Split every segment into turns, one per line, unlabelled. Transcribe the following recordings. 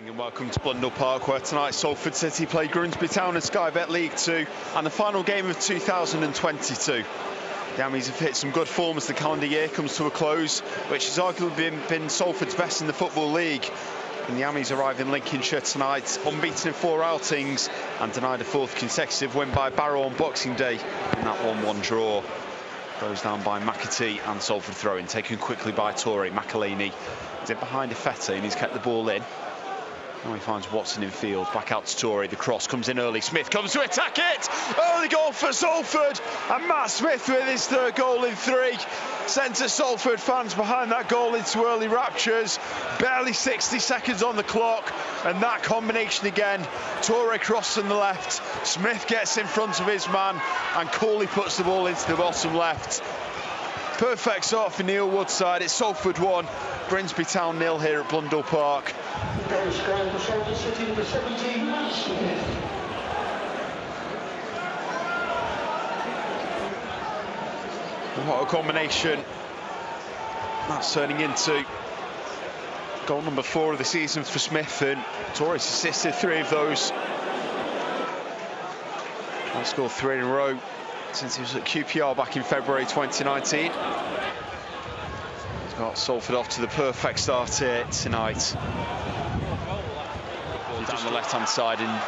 Evening and welcome to Blundell Park, where tonight Salford City play Grimsby Town in Sky Bet League 2 and the final game of 2022. The Ammies have hit some good form as the calendar year comes to a close, which has arguably been Salford's best in the Football League. And the Ammies arrive in Lincolnshire tonight, unbeaten in 4 outings and denied a 4th consecutive win by Barrow on Boxing Day in that 1-1 draw. Goes down by McAtee and Salford throw-in, taken quickly by Torrey. McElhaney is in behind Ifeta and he's kept the ball in. Now he finds Watson in field, back out to Torrey, the cross comes in early, Smith comes to attack it! Early goal for Salford, and Matt Smith with his 3rd goal in 3. Centre Salford fans behind that goal into early raptures. Barely 60 seconds on the clock, and that combination again. Torrey cross on the left, Smith gets in front of his man, and Cooley puts the ball into the bottom left. Perfect start for Neil Woodside. It's Salford 1, Grimsby Town 0 here at Blundell Park. What a combination. That's turning into goal number 4 of the season for Smith, and Torres assisted 3 of those. He's scored 3 in a row since he was at QPR back in February 2019. He's got Salford off to the perfect start here tonight. Down the left-hand side, and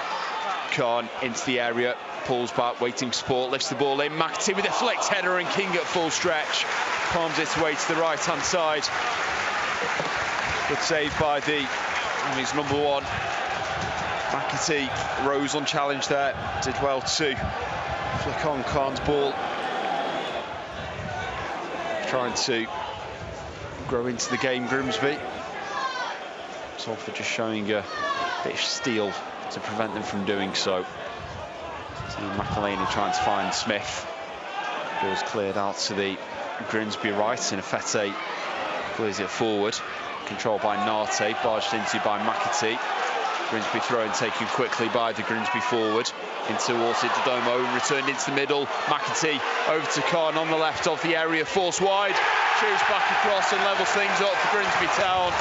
Khan into the area, pulls back, waiting for support, lifts the ball in. McAtee with a flicked header, and King at full stretch palms it away to the right-hand side. Good save by the Ammies number 1. McAtee rose unchallenged there, did well to flick on Khan's ball. Trying to grow into the game, Grimsby. Salford just showing a bit of steel to prevent them from doing so. McElhaney trying to find Smith. Ball's cleared out to the Grimsby right, and Ifeta clears it forward. Controlled by Nate, barged into by McAtee. Grimsby thrown taken quickly by the Grimsby forward. In towards it, Domo returned into the middle. McAtee over to Khan on the left of the area, forced wide. Shoots back across and levels things up for Grimsby Town.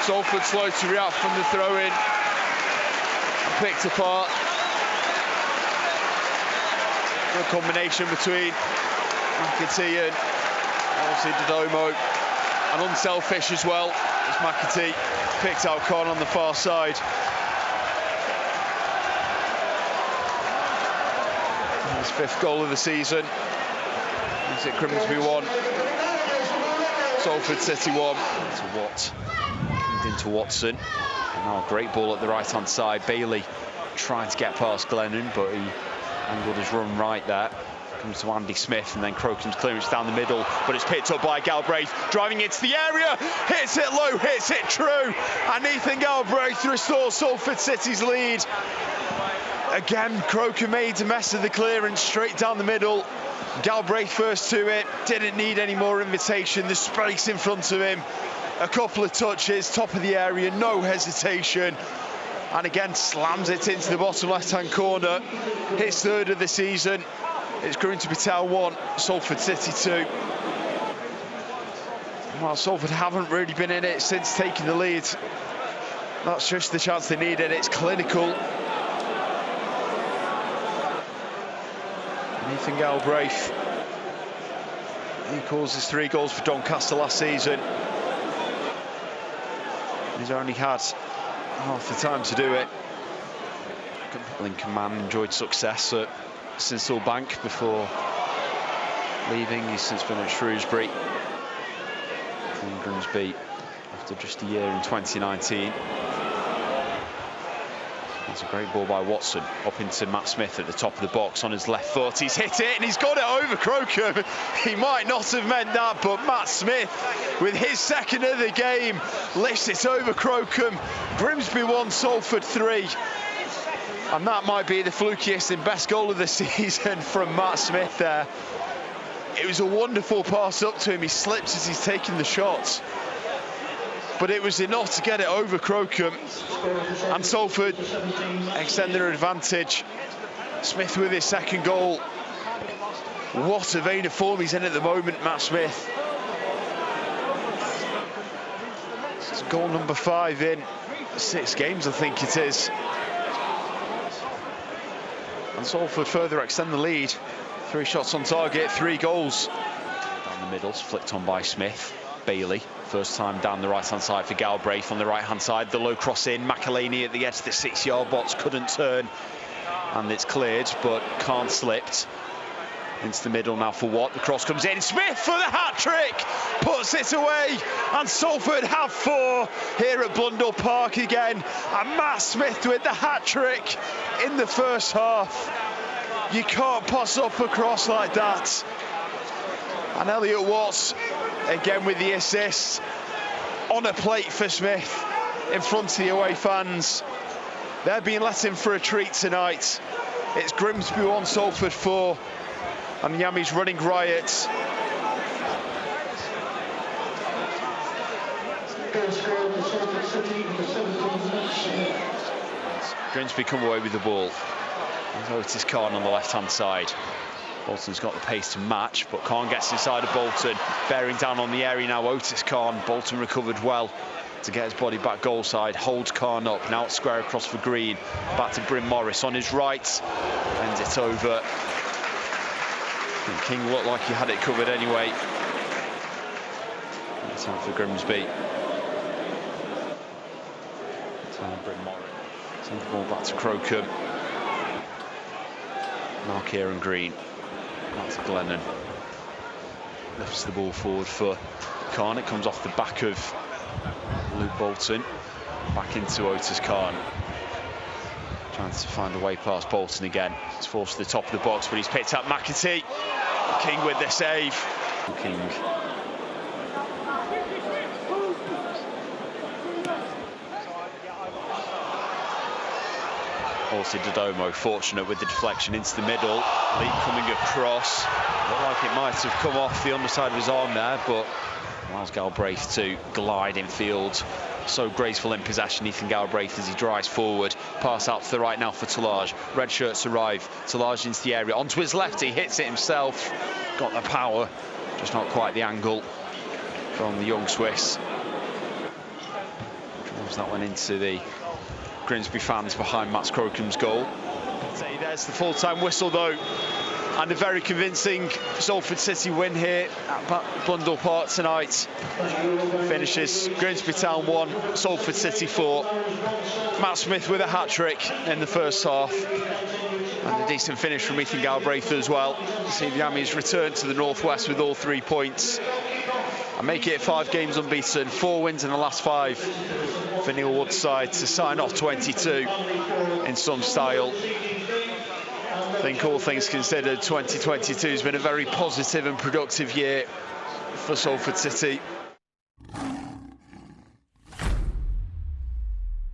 Salford slow to react from the throw-in. Picked apart. Good combination between McAtee and obviously Domo. And unselfish as well, as McAtee picked out Khan on the far side. His 5th goal of the season. He's at Grimsby 1, Salford City 1. To Watt, into Watson. And now a great ball at the right-hand side. Bailey trying to get past Glennon, but he angled his run right there. Comes to Andy Smith, and then Crocombe's clearance down the middle, but it's picked up by Galbraith, driving into the area, hits it low, hits it true, and Ethan Galbraith restores Salford City's lead. Again, Crocombe made a mess of the clearance straight down the middle. Galbraith first to it, didn't need any more invitation, the space in front of him, a couple of touches, top of the area, no hesitation. And again, slams it into the bottom left-hand corner. His 3rd of the season. It's Grimsby Town 1, Salford City 2. Well, Salford haven't really been in it since taking the lead. That's just the chance they needed. It's clinical. Ethan Galbraith, he causes 3 goals for Doncaster last season. He's only had half the time to do it. Lincoln man enjoyed success at Sinsel Bank before leaving. He's since been at Shrewsbury and Grimsby after just a year in 2019. That's a great ball by Watson up into Matt Smith at the top of the box on his left foot. He's hit it and he's got it over Crocombe. He might not have meant that, but Matt Smith with his 2nd of the game lifts it over Crocombe. Grimsby 1, Salford 3. And that might be the flukiest and best goal of the season from Matt Smith there. It was a wonderful pass up to him. He slips as he's taking the shot. But it was enough to get it over Crocombe. And Salford extend their advantage. Smith with his 2nd goal. What a vein of form he's in at the moment, Matt Smith. Goal number 5 in 6 games, I think it is. And Salford further extend the lead. 3 shots on target, 3 goals. Down the middle, flicked on by Smith. Bailey, first time down the right-hand side for Galbraith on the right-hand side. The low cross in, McElhaney at the edge of the 6-yard box, couldn't turn. And it's cleared, but Khan slipped. Into the middle now for Watt. The cross comes in. Smith for the hat-trick, puts it away, and Salford have 4 here at Blundell Park again. And Matt Smith with the hat-trick in the first half. You can't pass up a cross like that. And Elliot Watts again with the assist on a plate for Smith in front of the away fans. They're being let in for a treat tonight. It's Grimsby 1, Salford 4. And the Yammies running riot. Grimsby come away with the ball. There's Otis Khan on the left-hand side. Bolton's got the pace to match, but Khan gets inside of Bolton. Bearing down on the area now, Otis Khan. Bolton recovered well to get his body back goal side. Holds Khan up. Now it's square across for Green. Back to Bryn Morris on his right. Ends it over. King looked like he had it covered anyway. Time for Grimsby. Time Bryn Morris. Send the ball back to Crocombe. Now Kieran Green. Back to Glennon. Lifts the ball forward for Khan. It comes off the back of Luke Bolton. Back into Otis Khan. Trying to find a way past Bolton again. It's forced to the top of the box, but he's picked up McAtee. King with the save. King. Also Dodomo fortunate with the deflection into the middle. Lee coming across. Looked like it might have come off the underside of his arm there, but allows Galbraith to glide in field. So graceful in possession, Ethan Galbraith, as he drives forward. Pass out to the right now for Talage. Red shirts arrive. Talage into the area. Onto his left, he hits it himself. Got the power, just not quite the angle from the young Swiss. Drives that one into the Grimsby fans behind Matt Crocombe's goal. There's the full-time whistle though. And a very convincing Salford City win here at Blundell Park tonight. Finishes Grimsby Town 1, Salford City 4. Matt Smith with a hat-trick in the first half. And a decent finish from Ethan Galbraith as well. See the Yammies return to the northwest with all 3 points. And make it 5 games unbeaten, 4 wins in the last 5 for Neil Wood's side to sign off 22 in some style. I think all things considered, 2022 has been a very positive and productive year for Salford City.